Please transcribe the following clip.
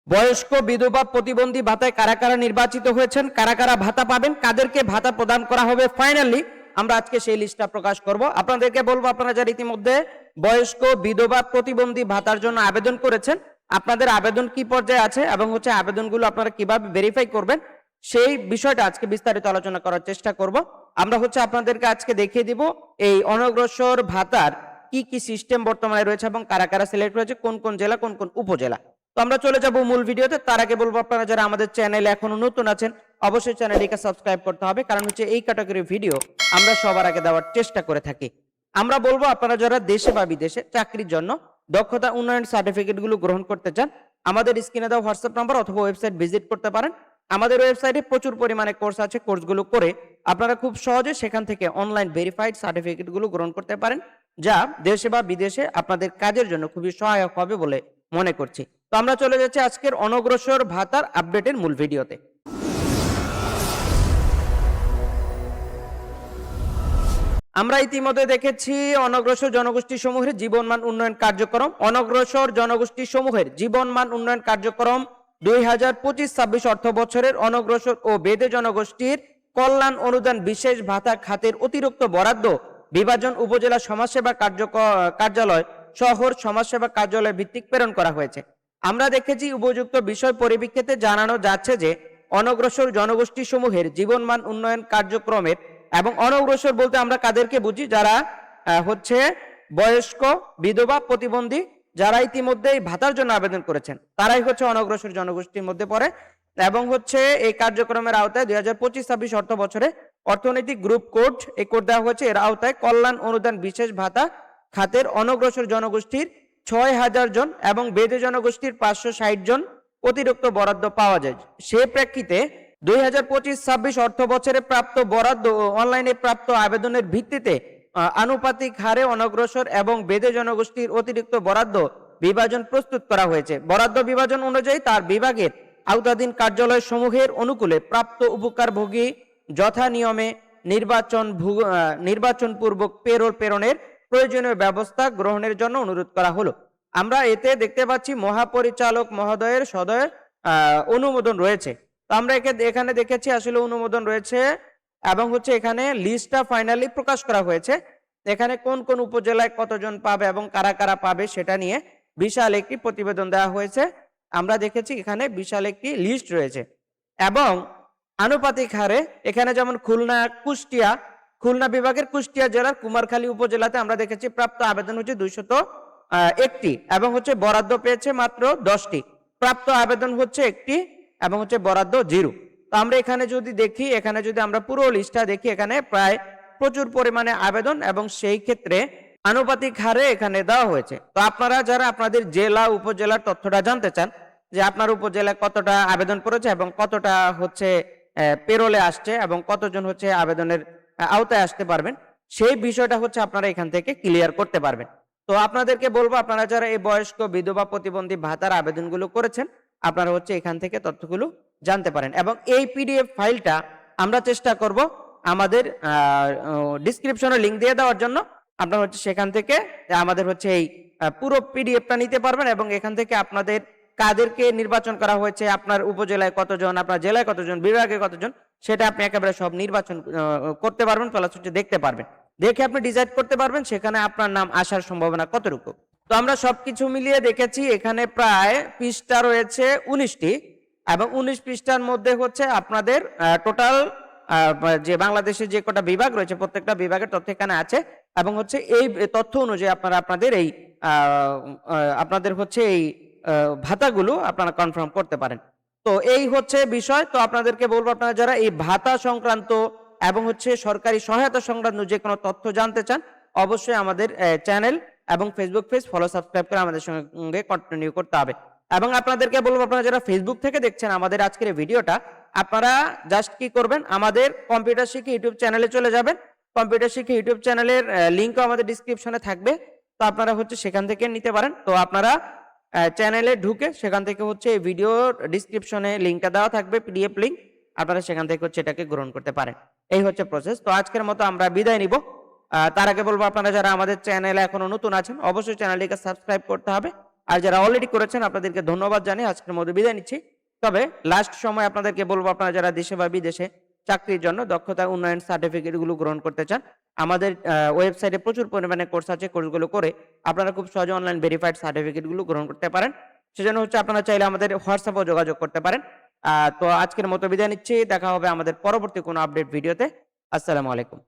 বয়স্ক বিধবা প্রতিবন্ধী ভাতায় কারা কারা নির্বাচিত হয়েছেন, কারা কারা ভাতা পাবেন, কাদেরকে ভাতা প্রদান করা হবে, ফাইনালি আমরা আজকে সেই লিস্টটা প্রকাশ করব। আপনাদেরকে বলবো, আপনারা যারা ইতিমধ্যে বয়স্ক বিধবা প্রতিবন্ধী ভাতার জন্য আবেদন করেছেন, আপনাদের আবেদন কি পর্যায়ে আছে এবং আবেদনগুলো আপনারা কিভাবে ভেরিফাই করবেন, সেই বিষয়টা আজকে বিস্তারিত আলোচনা করার চেষ্টা করব। আমরা আপনাদেরকে আজকে দেখিয়ে দিব এই অনগ্রসর ভাতার কি কি সিস্টেম বর্তমানে রয়েছে এবং কারা কারা সিলেক্ট হয়েছে, কোন কোন জেলা, কোন কোন উপজেলা। তো আমরা চলে যাব মূল ভিডিওতে। তার আগে বলবো, আপনারা যারা আমাদের চ্যানেলে এখনো নতুন আছেন, অবশ্যই চ্যানেলটিকে সাবস্ক্রাইব করতে হবে, কারণ এই ক্যাটাগরির ভিডিও আমরা সবার আগে দেওয়ার চেষ্টা করে থাকি। আমরা বলবো, আপনারা যারা দেশে বা বিদেশে চাকরির জন্য দক্ষতা উন্নয়ন সার্টিফিকেট গুলো গ্রহণ করতে চান, আমাদের স্ক্রিনে দেওয়া হোয়াটসঅ্যাপ নাম্বার অথবা ওয়েবসাইট ভিজিট করতে পারেন। আমাদের ওয়েবসাইটে প্রচুর পরিমাণে কোর্স আছে, কোর্সগুলো করে আপনারা খুব সহজে সেখান থেকে অনলাইন ভেরিফাইড সার্টিফিকেট গুলো গ্রহণ করতে পারেন, যা দেশে বা বিদেশে আপনাদের কাজের জন্য খুবই সহায়ক হবে বলে মনে করছি। তো আমরা চলে যাচ্ছি আজকের অনগ্রসর ভাতার আপডেটের মূল ভিডিওতে। আমরা ইতিমধ্যে দেখেছি অনগ্রসর জনগোষ্ঠী সমূহের জীবনমান উন্নয়ন কার্যক্রম। অনগ্রসর জনগোষ্ঠী সমূহের জীবনমান উন্নয়ন কার্যক্রম 2025-26 অর্থ বছরের অনগ্রসর ও বেদে জনগোষ্ঠীর কল্যাণ অনুদান বিশেষ ভাতা খাতের অতিরিক্ত বরাদ্দ বিভাজন উপজেলা সমাজসেবা কার্যালয় শহর সমাজসেবা কার্যালয় ভিত্তিক প্রেরণ করা হয়েছে। আমরা দেখেছি উপযুক্ত বিষয় পরিপ্রেক্ষিতে জানানো যাচ্ছে যে অনগ্রসর জনগোষ্ঠী সমূহের জীবনমান উন্নয়ন কার্যক্রমের, এবং অনগ্রসর বলতে আমরা কাদেরকে বুঝি, যারা বয়স্ক বিধবা প্রতিবন্ধী, যারা ইতিমধ্যে এই ভাতার জন্য আবেদন করেছেন, তারাই অনগ্রসর জনগোষ্ঠীর মধ্যে পড়ে। এবং এই কার্যক্রমের আওতায় 2025-26 অর্থ বছরে অর্থনৈতিক গ্রুপ কোড, এই কোড দেওয়া হয়েছে। এর আওতায় কল্যাণ অনুদান বিশেষ ভাতা খাতের অনগ্রসর জনগোষ্ঠীর 6000 জন এবং বেদে জনগোষ্ঠীর 560 জন অতিরিক্ত বরাদ্দ পাওয়া যায়। সে প্রেক্ষিতে 2025-26 অর্থ বছরে প্রাপ্ত বরাদ্দ ও অনলাইনে প্রাপ্ত আবেদনের ভিত্তিতে আনুপাতিক হারে অনগ্রসর এবং বেদে জনগোষ্ঠীর অতিরিক্ত বরাদ্দ বিভাজন প্রস্তুত করা হয়েছে। বরাদ্দ বিভাজন অনুযায়ী তার বিভাগের আওতাধীন কার্যালয় সমূহের অনুকূলে প্রাপ্ত উপকারভোগী যথা নিয়মে নির্বাচন পূর্বক পেরোল প্রেরণের প্রয়োজনীয় ব্যবস্থা গ্রহণের জন্য অনুরোধ করা হলো। আমরা এতে দেখতে পাচ্ছি মহাপরিচালক মহোদয়ের সদয় অনুমোদন রয়েছে। তো আমরা এখানে দেখেছি আসলে অনুমোদন রয়েছে, এবং এখানে লিস্টটা ফাইনালি প্রকাশ করা হয়েছে। এখানে কোন কোন উপজেলায় কতজন পাবে এবং কারা কারা পাবে সেটা নিয়ে বিশাল একটি প্রতিবেদন দেওয়া হয়েছে। আমরা দেখেছি এখানে বিশাল একটি লিস্ট রয়েছে, এবং আনুপাতিক হারে এখানে যেমন খুলনা বিভাগের কুষ্টিয়া জেলার কুমারখালী উপজেলাতে আমরা দেখেছি প্রাপ্ত আবেদন 201টি, এবং বরাদ্দ পেয়েছে মাত্র 10টি। প্রাপ্ত আবেদন একটি, এবং বরাদ্দ 0। তো আমরা এখানে যদি দেখি, এখানে যদি আমরা পুরো লিস্টটা দেখি, এখানে প্রায় প্রচুর পরিমাণে আবেদন, এবং সেই ক্ষেত্রে আনুপাতিক হারে এখানে দেওয়া হয়েছে। তো আপনারা যারা আপনাদের জেলা উপজেলার তথ্যটা জানতে চান, যে আপনার উপজেলায় কতটা আবেদন পড়েছে এবং কতটা পেরোলে আসছে এবং কতজন আবেদনের আওতায় আসতে পারবেন, সেই বিষয়টা আপনারা এখান থেকে ক্লিয়ার করতে পারবেন। তো আপনাদেরকে বলবো, আপনারা যারা এই বয়স্ক বিধবা প্রতিবন্ধী ভাতার আবেদনগুলো করেছেন, আপনারা এখান থেকে তথ্যগুলো জানতে পারেন। এবং এই পিডিএফ ফাইলটা আমরা চেষ্টা করব আমাদের ডিসক্রিপশনে লিংক দিয়ে দেওয়ার জন্য। আপনারা সেখান থেকে আমাদের এই পুরো পিডিএফটা নিতে পারবেন, এবং এখান থেকে আপনাদের কাদেরকে নির্বাচন করা হয়েছে, আপনার উপজেলায় কতজন, আপনার জেলায় কতজন, বিভাগে কতজন, সেটা আপনি একেবারে সব নির্বাচন করতে পারবেন, প্লাস দেখতে পারবেন। দেখে আপনি ডিসাইড করতে পারবেন সেখানে আপনার নাম আসার সম্ভাবনা কতটুকু। তো আমরা সবকিছু মিলিয়ে দেখেছি, এখানে প্রায় পৃষ্ঠা রয়েছে 19টি, এবং 19 পৃষ্ঠার মধ্যে আপনাদের টোটাল যে বাংলাদেশের যে কটা বিভাগ রয়েছে, প্রত্যেকটা বিভাগের তথ্য এখানে আছে, এবং এই তথ্য অনুযায়ী আপনারা আপনাদের এই ভাতাগুলো আপনারা কনফার্ম করতে পারেন। তো এই বিষয়। তো আপনাদেরকে বলবো, আপনারা যারা এই ভাতা সংক্রান্ত এবং সরকারি সহায়তা সংক্রান্ত যে কোনো তথ্য জানতে চান, অবশ্যই আমাদের চ্যানেল এবং ফেসবুক পেজ ফলো সাবস্ক্রাইব করে আমাদের সঙ্গে কন্টিনিউ করতে হবে। এবং আপনাদেরকে বলবো, আপনারা যারা ফেসবুক থেকে দেখছেন আমাদের আজকের এই ভিডিওটা, আপনারা জাস্ট কি করবেন, আমাদের কম্পিউটার শিখে ইউটিউব চ্যানেলে চলে যাবেন। কম্পিউটার শিখে ইউটিউব চ্যানেলের লিঙ্কও আমাদের ডিসক্রিপশনে থাকবে, তো আপনারা সেখান থেকে নিতে পারেন। তো আপনারা চ্যানেলে ঢুকে সেখান থেকে এই ভিডিওর ডিসক্রিপশনে লিঙ্কটা দেওয়া থাকবে, পিডিএফ লিঙ্ক, আপনারা সেখান থেকে এটাকে গ্রহণ করতে পারেন। এই প্রসেস। তো আজকের মতো আমরা বিদায় নিব। তার আগে বলবো, আপনারা যারা আমাদের চ্যানেলে এখনো নতুন আছেন, অবশ্যই চ্যানেলটিকে সাবস্ক্রাইব করতে হবে, আর যারা অলরেডি করেছেন আপনাদেরকে ধন্যবাদ জানিয়ে আজকের মতো বিদায় নিচ্ছি। তবে লাস্ট সময় আপনাদেরকে বলবো, আপনারা যারা দেশে বা বিদেশে চাকরির জন্য দক্ষতা উন্নয়ন সার্টিফিকেট গুলো গ্রহণ করতে চান, আমাদের ওয়েবসাইটে প্রচুর পরিমাণে কোর্স আছে। কোর্সগুলো করে আপনারা খুব সহজে অনলাইন ভেরিফাইড সার্টিফিকেট গুলো গ্রহণ করতে পারেন। সেজন্য হচ্ছে আপনারা চাইলে আমাদের হোয়াটসঅ্যাপেও যোগাযোগ করতে পারেন। তো আজকের মতো বিদায় নিচ্ছি। দেখা হবে আমাদের পরবর্তী কোনো আপডেট ভিডিওতে। আসসালামু আলাইকুম।